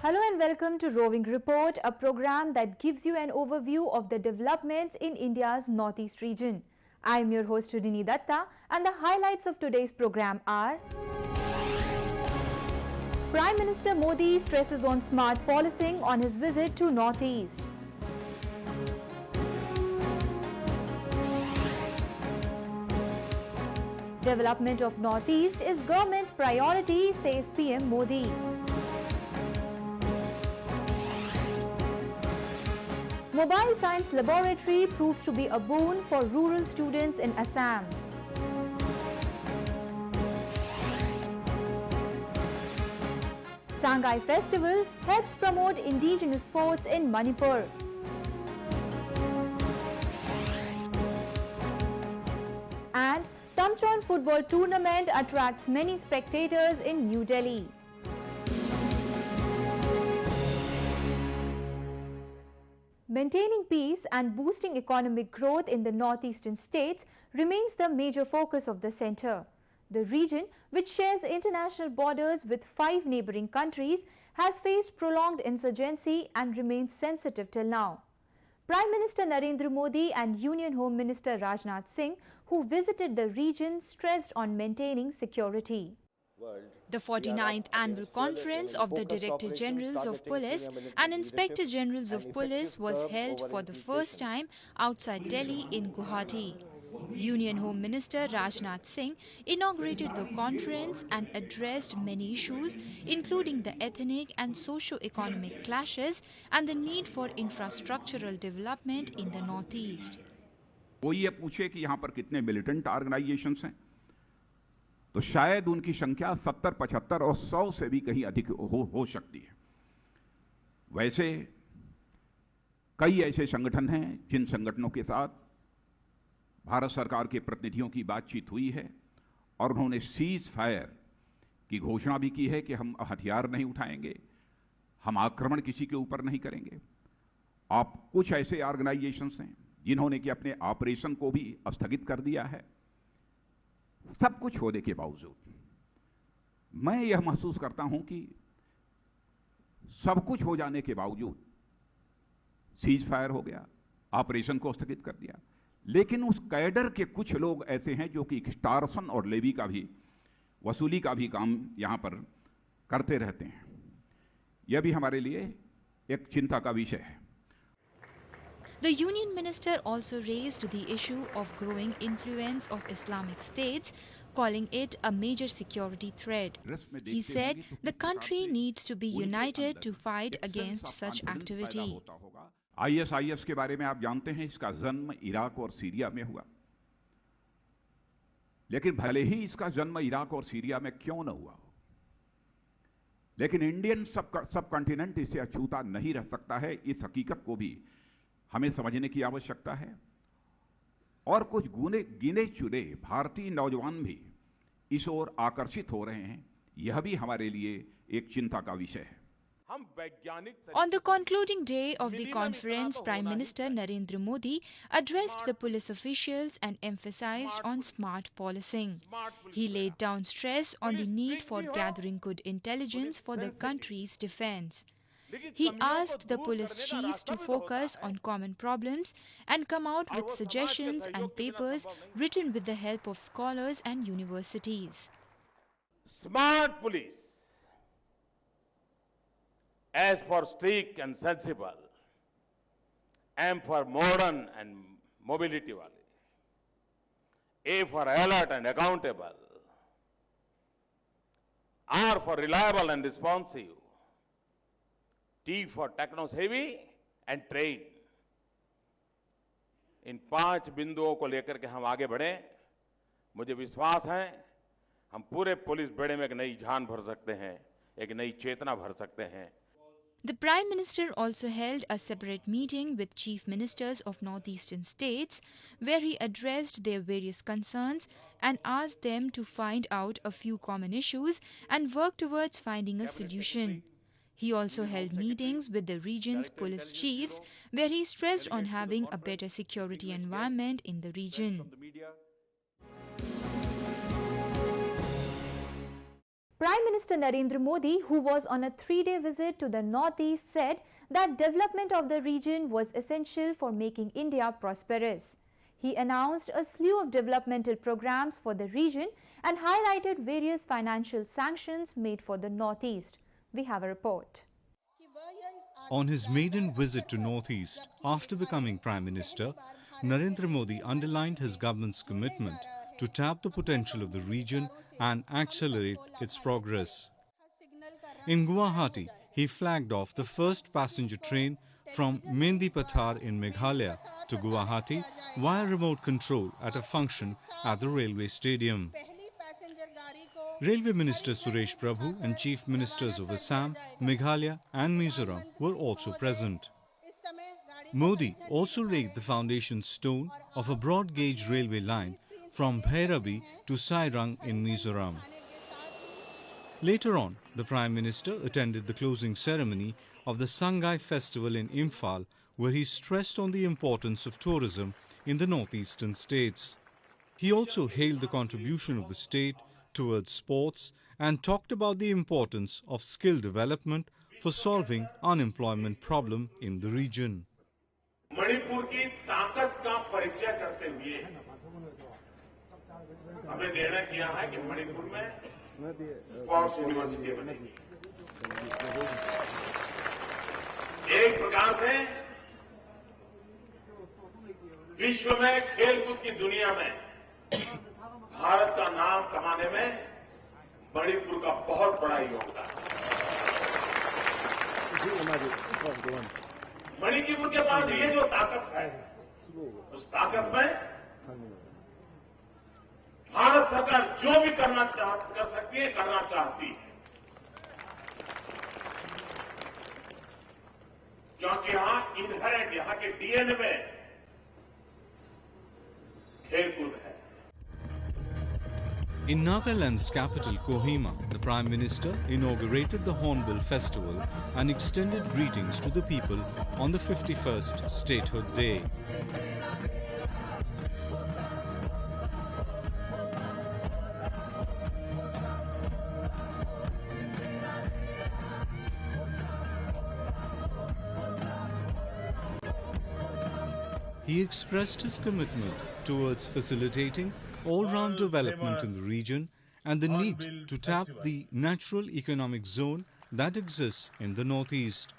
Hello and welcome to Roving Report, a program that gives you an overview of the developments in India's northeast region. I am your host Rini Datta, and the highlights of today's program are: Prime Minister Modi stresses on smart policing on his visit to northeast. Development of northeast is government's priority, says PM Modi. Mobile Science Laboratory proves to be a boon for rural students in Assam. Sangai Festival helps promote indigenous sports in Manipur. And Tamchon football tournament attracts many spectators in New Delhi. Maintaining peace and boosting economic growth in the northeastern states remains the major focus of the centre. The region, which shares international borders with 5 neighbouring countries, has faced prolonged insurgency and remains sensitive till now. Prime Minister Narendra Modi and Union Home Minister Rajnath Singh, who visited the region, stressed on maintaining security. The 49th Annual Conference of the Director Generals of Police and Inspector Generals of Police was held for the first time outside Delhi in Guwahati. Union Home Minister Rajnath Singh inaugurated the conference and addressed many issues, including the ethnic and socio-economic clashes and the need for infrastructural development in the northeast. वो ये पूछे कि यहाँ पर कितने militant organisations हैं, तो शायद उनकी संख्या 70, 75 और 100 से भी कहीं अधिक हो सकती है। वैसे कई ऐसे संगठन हैं जिन संगठनों के साथ भारत सरकार के प्रतिनिधियों की बातचीत हुई है और उन्होंने सीज फायर की घोषणा भी की है कि हम हथियार नहीं उठाएंगे, हम आक्रमण किसी के ऊपर नहीं करेंगे। आप कुछ ऐसे ऑर्गेनाइजेशंस हैं जिन्होंने कि अपने ऑपरेशन को भी स्थगित कर दिया है। सब कुछ होने के बावजूद मैं यह महसूस करता हूं कि सब कुछ हो जाने के बावजूद सीज फायर हो गया, ऑपरेशन को स्थगित कर दिया, लेकिन उस कैडर के कुछ लोग ऐसे हैं जो कि एक्सटॉर्शन और लेवी का भी, वसूली का भी काम यहां पर करते रहते हैं। यह भी हमारे लिए एक चिंता का विषय है। The Union Minister also raised the issue of growing influence of Islamic states, calling it a major security threat. He said the country needs to be united to fight against such activity. ISIS के बारे में आप जानते हैं, इसका जन्म Iraq और Syria में हुआ, लेकिन भले ही इसका जन्म इराक और सीरिया में क्यों न हुआ, लेकिन इंडियन सब कॉन्टिनेंट इसे अछूता नहीं रह सकता है। इस हकीकत को भी हमें समझने की आवश्यकता है और कुछ गिने चुने भारतीय नौजवान भी इस ओर आकर्षित हो रहे हैं। यह भी हमारे लिए एक चिंता का विषय है। On the concluding day of the conference, Prime Minister Narendra Modi addressed the police officials and emphasized on smart policing. He laid down stress on the need for gathering good intelligence for the country's defense. He asked the police chiefs to focus on common problems and come out with suggestions and papers written with the help of scholars and universities. Smart police, S for strict and sensible, M for modern and mobility wali, A for alert and accountable, R for reliable and responsive, T for techno-savvy and trained. इन 5 बिंदुओं को लेकर के हम आगे बढ़े। मुझे विश्वास है हम पूरे पुलिस बेड़े में एक नई जान भर सकते हैं, एक नई चेतना भर सकते हैं। The Prime Minister also held a separate meeting with Chief Ministers of Northeastern states, where he addressed their various concerns and asked them to find out a few common issues and work towards finding a solution. He also held meetings with the region's police chiefs, where he stressed on having a better security environment in the region. Prime Minister Narendra Modi, who was on a 3-day visit to the Northeast, said that development of the region was essential for making India prosperous. He announced a slew of developmental programs for the region and highlighted various financial sanctions made for the Northeast. We have a report. On his maiden visit to Northeast after becoming Prime Minister, Narendra Modi underlined his government's commitment to tap the potential of the region and accelerate its progress. In Guwahati, he flagged off the first passenger train from Mendipathar in Meghalaya to Guwahati via remote control at a function at the railway stadium. Railway Minister Suresh Prabhu and Chief Ministers of Assam, Meghalaya and Mizoram were also present. Modi also laid the foundation stone of a broad gauge railway line from Bhairabi to Sairang in Mizoram. Later on, the Prime Minister attended the closing ceremony of the Sangai Festival in Imphal, where he stressed on the importance of tourism in the northeastern states. He also hailed the contribution of the state towards sports and talked about the importance of skill development for solving unemployment problem in the region. Manipur की ताकत का परिचय करते हुए हमने निर्णय किया है कि मणिपुर में स्पोर्ट्स यूनिवर्सिटी बनेगी। एक प्रकार से विश्व में खेलकूद की दुनिया में भारत का नाम कमाने में मणिपुर का बहुत बड़ा योगदान है। मणिपुर के पास ये जो ताकत है, उस ताकत में भारत सरकार जो भी कर सकती है, करना चाहती है, क्योंकि यहां इनहेरेंट, यहां के डीएनए में खेलकूद है। In Nagaland's capital, Kohima, the Prime Minister inaugurated the Hornbill Festival and extended greetings to the people on the 51st Statehood Day. He expressed his commitment towards facilitating all-round development in the region and the need to tap the natural economic zone that exists in the Northeast.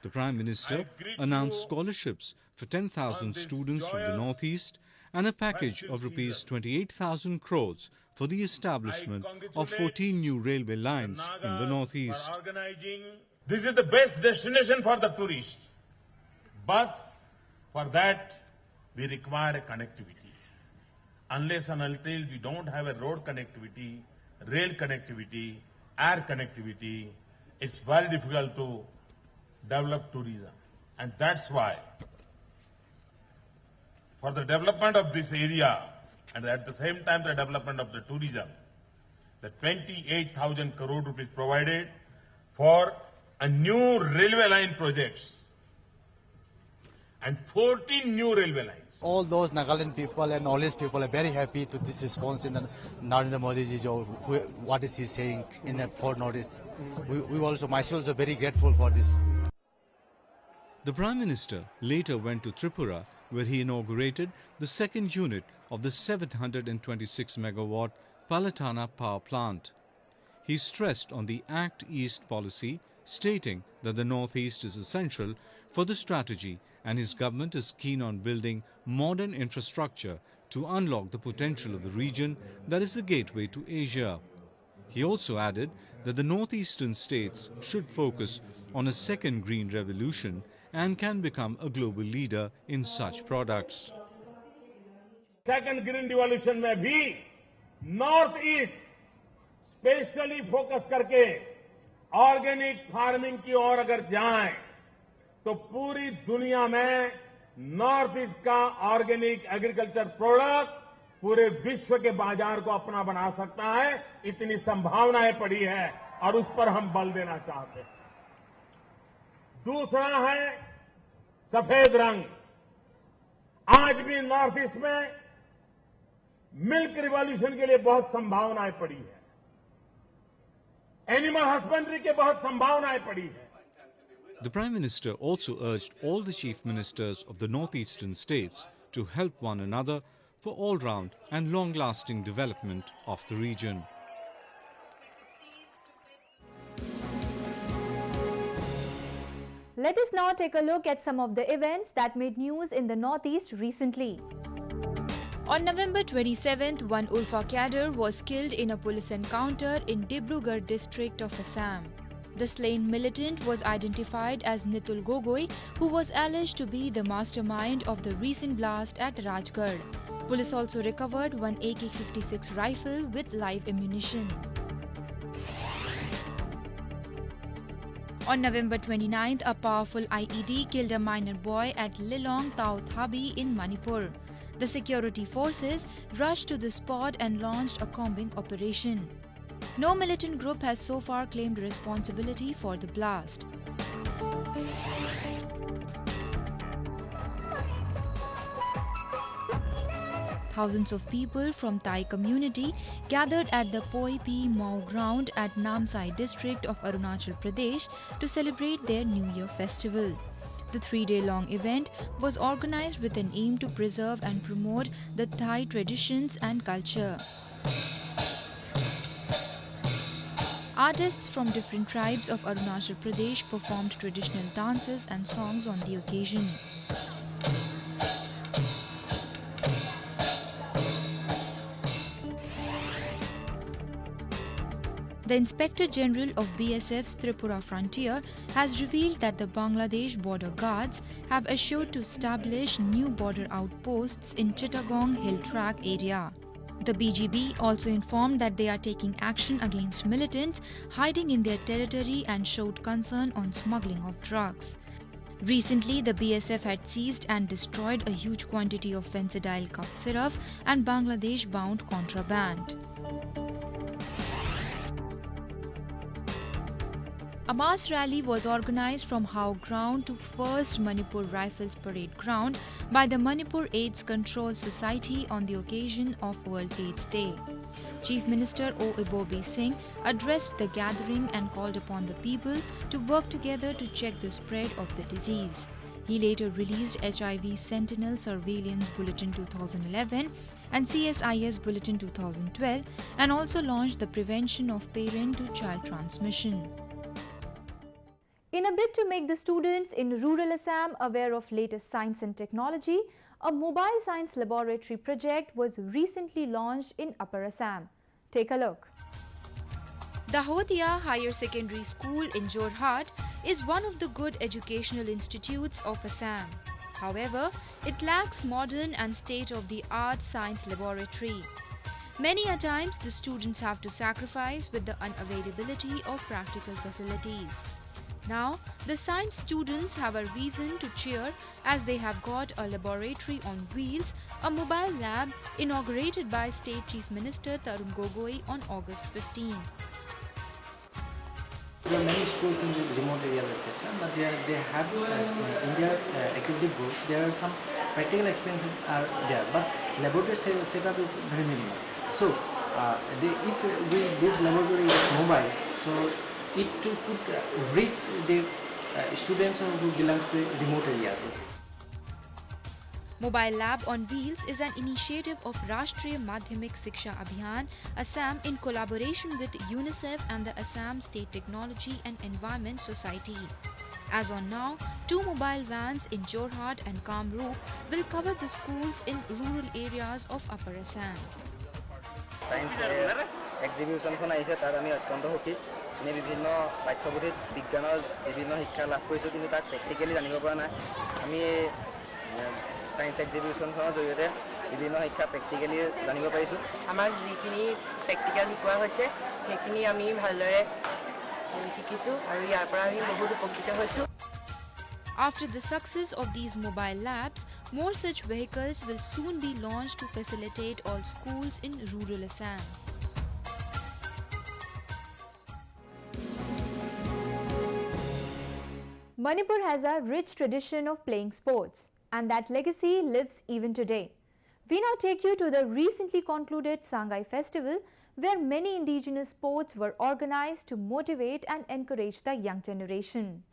The Prime Minister announced scholarships for 10,000 students from the Northeast and a package of Rs 28,000 crores for the establishment of 14 new railway lines in the Northeast. This is the best destination for the tourists. But for that, we require a connectivity. Unless and until we don't have a road connectivity, rail connectivity, air connectivity, it's very difficult to develop tourism. And that's why, for the development of this area, and at the same time the development of the tourism, the 28,000 crore rupees provided for a new railway line projects and 14 new railway lines. All those Nagaland people and all these people are very happy to this response in the Narendra Modi ji, what is he saying in the for notice. We also, myself, are very grateful for this. The Prime Minister later went to Tripura, where he inaugurated the second unit of the 726 megawatt Palatana power plant. He stressed on the Act East policy, stating that the Northeast is essential for the strategy and his government is keen on building modern infrastructure to unlock the potential of the region that is the gateway to Asia. He also added that the northeastern states should focus on a second green revolution and can become a global leader in such products. Second green revolution में भी Northeast specially focus करके organic farming की ओर अगर जाएं तो पूरी दुनिया में नॉर्थ ईस्ट का ऑर्गेनिक एग्रीकल्चर प्रोडक्ट पूरे विश्व के बाजार को अपना बना सकता है, इतनी संभावनाएं पड़ी है और उस पर हम बल देना चाहते हैं। दूसरा है सफेद रंग। आज भी नॉर्थ ईस्ट में मिल्क रिवॉल्यूशन के लिए बहुत संभावनाएं पड़ी है। एनिमल हस्बेंड्री के बहुत संभावनाएं पड़ी है. The Prime Minister also urged all the chief ministers of the northeastern states to help one another for all-round and long-lasting development of the region. Let us now take a look at some of the events that made news in the Northeast recently. On November 27th, one Ulfa cadre was killed in a police encounter in Dibrugarh district of Assam. The slain militant was identified as Nitul Gogoi, who was alleged to be the mastermind of the recent blast at Rajgarh. Police also recovered one AK-56 rifle with live ammunition. On November 29th, a powerful IED killed a minor boy at Lilong Tau Thabi in Manipur. The security forces rushed to the spot and launched a combing operation. No militant group has so far claimed responsibility for the blast. Thousands of people from Thai community gathered at the Poi Pi Mau ground at Namsai district of Arunachal Pradesh to celebrate their New Year festival. The 3-day-long event was organized with an aim to preserve and promote the Thai traditions and culture. Artists from different tribes of Arunachal Pradesh performed traditional dances and songs on the occasion. The Inspector General of BSF's Tripura frontier has revealed that the Bangladesh border guards have assured to establish new border outposts in Chittagong Hill Track area. The BGB also informed that they are taking action against militants hiding in their territory and showed concern on smuggling of drugs. Recently, the BSF had seized and destroyed a huge quantity of fensidyl cough syrup and Bangladesh-bound contraband. A mass rally was organized from Hao Ground to First Manipur Rifles Parade Ground by the Manipur AIDS Control Society on the occasion of World AIDS Day. Chief Minister O. Ibobi Singh addressed the gathering and called upon the people to work together to check the spread of the disease. He later released HIV Sentinel Surveillance Bulletin 2011 and CSIS Bulletin 2012 and also launched the Prevention of Parent-to-Child Transmission. In a bid to make the students in rural Assam aware of latest science and technology, a mobile science laboratory project was recently launched in Upper Assam. Take a look. The Hotia Higher Secondary School in Jorhat is one of the good educational institutes of Assam. However, it lacks modern and state-of-the-art science laboratory. Many a times, the students have to sacrifice with the unavailability of practical facilities. Now, the science students have a reason to cheer as they have got a laboratory on wheels, a mobile lab inaugurated by State Chief Minister Tarun Gogoi on August 15. There are many schools in the remote areas, etc. But they have in their activity books there are some practical experiences are there, but laboratory setup is very minimal. So, if this laboratory is mobile, so it could reach the students who belong to remote areas. Mobile Lab on Wheels is an initiative of Rashtriya Madhyamik Shiksha Abhiyan, Assam, in collaboration with UNICEF and the Assam State Technology and Environment Society. As on now, 2 mobile vans in Jorhat and Kamrup will cover the schools in rural areas of Upper Assam. Science exhibition khon aise tar ami attonto hoki ne bibhinno pathyoputhit bigyanar bibhinno shikkha labh koisu kintu tak practically janibo pora nai ami science exhibition khon joyote bibhinno shikkha practically janibo parisu amar jikhini practical hikoa hoise hekhini ami bhaldore hikisu aru yar pora ami bahut upokito hoisu. After the success of these mobile labs, more such vehicles will soon be launched to facilitate all schools in rural Assam. Manipur has a rich tradition of playing sports, and that legacy lives even today. We now take you to the recently concluded Sangai Festival, where many indigenous sports were organized to motivate and encourage the young generation.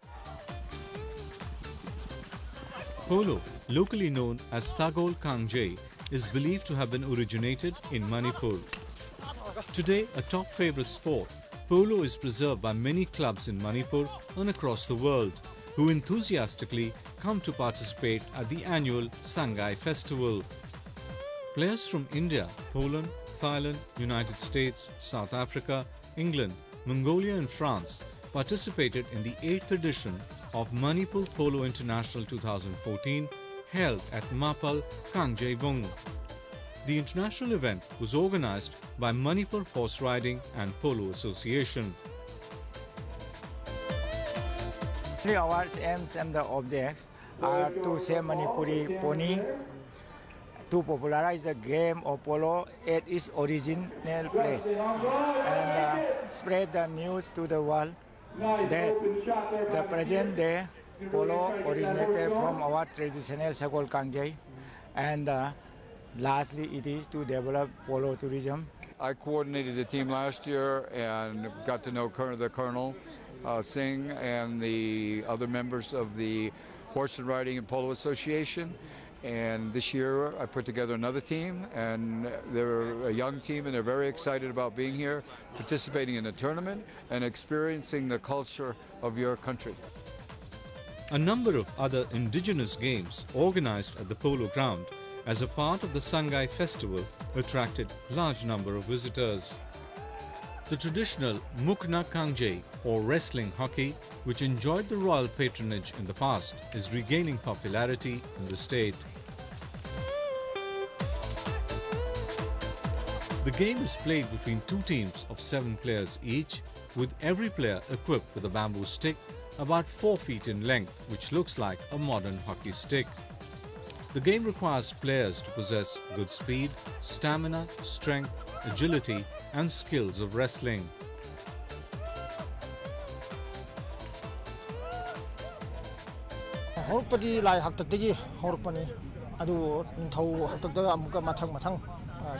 Polo, locally known as Sagol Kangjay, is believed to have been originated in Manipur. Today, a top favorite sport, polo is preserved by many clubs in Manipur and across the world, who enthusiastically come to participate at the annual Sangai Festival. Players from India, Poland, Thailand, United States, South Africa, England, Mongolia and France participated in the 8th edition of Manipur Polo International 2014 held at Mapal, Kangjay-Wong. The international event was organized by Manipur Horse Riding and Polo Association. Our aims and the objects are to save Manipuri pony, to popularize the game of polo at its original place, and spread the news to the world that the present day polo originated from our traditional Sagol Kangjay, and lastly it is to develop polo tourism. I coordinated the team last year and got to know the Colonel Singh and the other members of the Horse and Riding and Polo Association. And this year I put together another team, and they're a young team and they're very excited about being here, participating in the tournament and experiencing the culture of your country. A number of other indigenous games organized at the polo ground as a part of the Sangai Festival attracted large number of visitors. The traditional Mukna Kangjay or wrestling hockey, which enjoyed the royal patronage in the past, is regaining popularity in the state. The game is played between two teams of 7 players each, with every player equipped with a bamboo stick about 4 feet in length, which looks like a modern hockey stick. The game requires players to possess good speed, stamina, strength, agility, and skills of wrestling.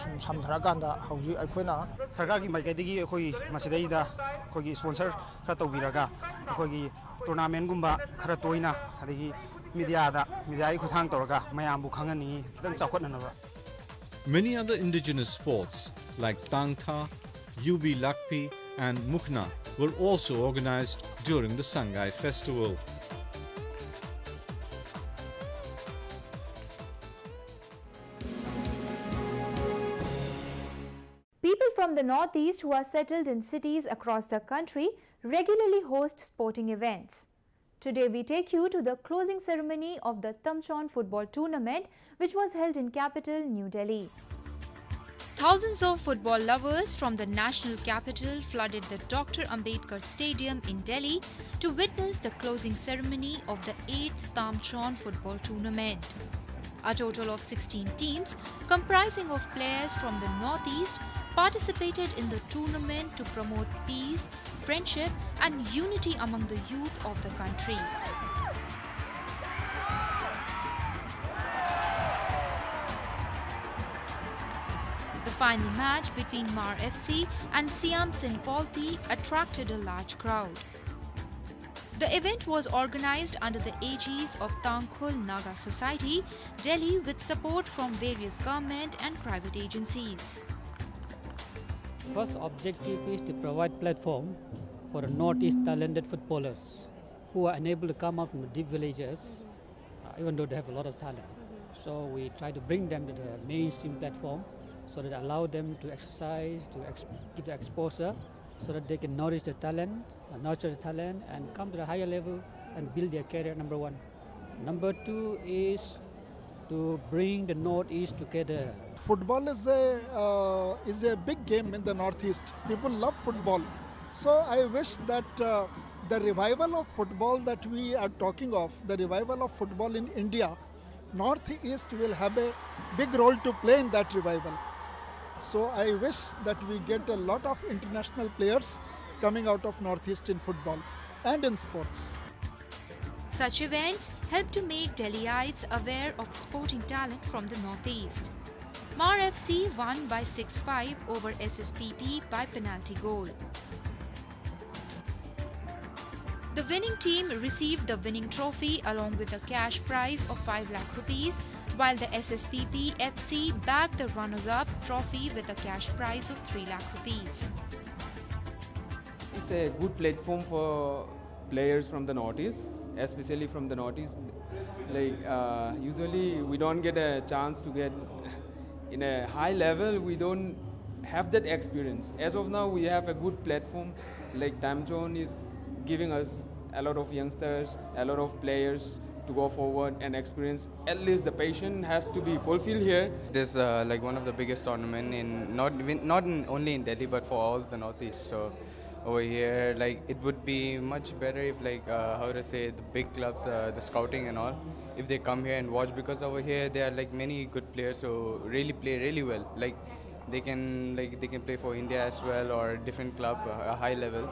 ꯁꯨꯝ ꯁꯝꯊꯔꯀꯥꯟꯗ ꯍꯧꯖꯤꯛ ꯑꯩꯈꯣꯏꯅ ꯁꯔꯀꯥꯔꯒꯤ ꯃꯥꯏꯀꯩꯗꯒꯤ ꯑꯩꯈꯣꯏ ꯃꯁꯤꯗꯩꯗ ꯑꯩꯈꯣꯏꯒꯤ sponsor ꯈꯔ ꯇꯧꯕꯤꯔꯒ ꯑꯩꯈꯣꯏꯒꯤ ꯇꯣꯔꯅꯥꯃꯦꯟꯠꯒꯨꯝꯕ ꯈꯔ ꯇꯣꯏꯅ ꯑꯗꯒꯤ ꯃꯤꯗꯤꯌꯥꯒꯤ ꯈꯨꯠꯊꯥꯡ ꯇꯧꯔꯒ ꯃꯌꯥꯝꯕꯨ ꯈꯪꯍꯟꯅꯤꯡꯉꯤ ꯈꯤꯇꯪ ꯆꯥꯎꯈꯠꯅꯅꯕ. Many other indigenous sports like Tangtha, Yubi Lakpi and Mukna were also organized during the Sangai Festival. People from the Northeast who are settled in cities across the country regularly host sporting events. Today we take you to the closing ceremony of the Tamchaun football tournament, which was held in capital New Delhi. Thousands of football lovers from the national capital flooded the Dr. Ambedkar Stadium in Delhi to witness the closing ceremony of the 8th Tamchaun football tournament. A total of 16 teams, comprising of players from the Northeast, participated in the tournament to promote peace, friendship and unity among the youth of the country. The final match between Mar FC and Siam Sin Polpi attracted a large crowd. The event was organized under the aegis of Tangkhul Naga Society, Delhi, with support from various government and private agencies. First objective is to provide platform for the Northeast talented footballers who are unable to come up from the deep villages, even though they have a lot of talent. So we try to bring them to the mainstream platform so that allow them to exercise, to give the exposure, so that they can nourish the talent, nurture the talent and come to the higher level and build their career, number one. Number two is to bring the Northeast together. Football is a big game in the Northeast. People love football. So I wish that the revival of football that we are talking of, the revival of football in India, Northeast will have a big role to play in that revival. So I wish that we get a lot of international players coming out of Northeast in football and in sports. Such events help to make Delhiites aware of sporting talent from the Northeast. Mar FC won by 6-5 over SSPP by penalty goal. The winning team received the winning trophy along with a cash prize of 5 lakh rupees, while the SSPP FC bagged the runners-up trophy with a cash prize of 3 lakh rupees. It's a good platform for players from the Northeast, especially from the Northeast. Usually we don't get a chance to get in a high level. We don't have that experience. As of now, we have a good platform. Like Time Zone is giving us a lot of youngsters, a lot of players to go forward and experience. At least the passion has to be fulfilled here. This is one of the biggest tournament in not only in Delhi but for all the Northeast. So over here, it would be much better if the big clubs, the scouting and all, if they come here and watch, because over here there are many good players who really play really well. They can play for India as well or a different club, a high level.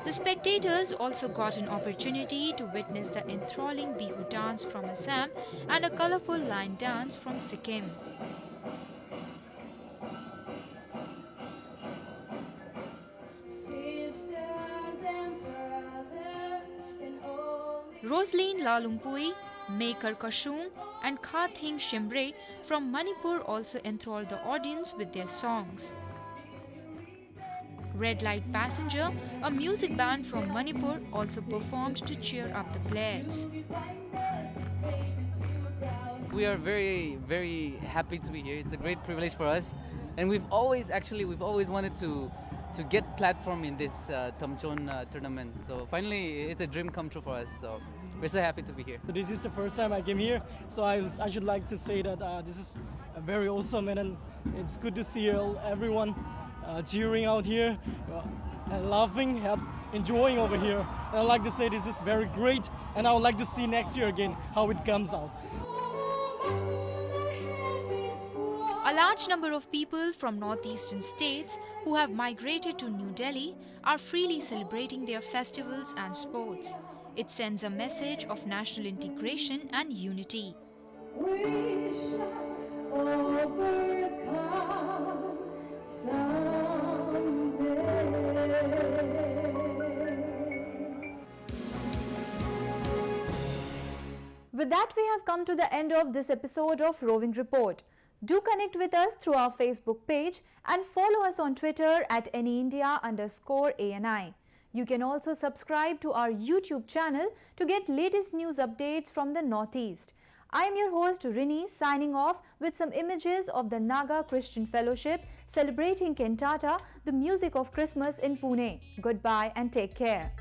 The spectators also got an opportunity to witness the enthralling Bihu dance from Assam and a colourful line dance from Sikkim. Rosaline Lalumpui, Mekar Kashung and Khathing Shimbre from Manipur also enthralled the audience with their songs. Red Light Passenger, a music band from Manipur, also performed to cheer up the players. We are very, very happy to be here. It's a great privilege for us, and we've always wanted to get platform in this Tamchon tournament. So finally, it's a dream come true for us. So we're so happy to be here. This is the first time I came here, so I should like to say that this is very awesome, and it's good to see everyone cheering out here and laughing, enjoying over here. And I'd like to say this is very great, and I would like to see next year again how it comes out. A large number of people from northeastern states who have migrated to New Delhi are freely celebrating their festivals and sports. It sends a message of national integration and unity. We shall overcome someday. With that, we have come to the end of this episode of Roving Report. Do connect with us through our Facebook page and follow us on Twitter at anyindia_ANI. You can also subscribe to our YouTube channel to get latest news updates from the Northeast. I am your host Rini, signing off with some images of the Naga Christian Fellowship celebrating Cantata, the music of Christmas in Pune. Goodbye and take care.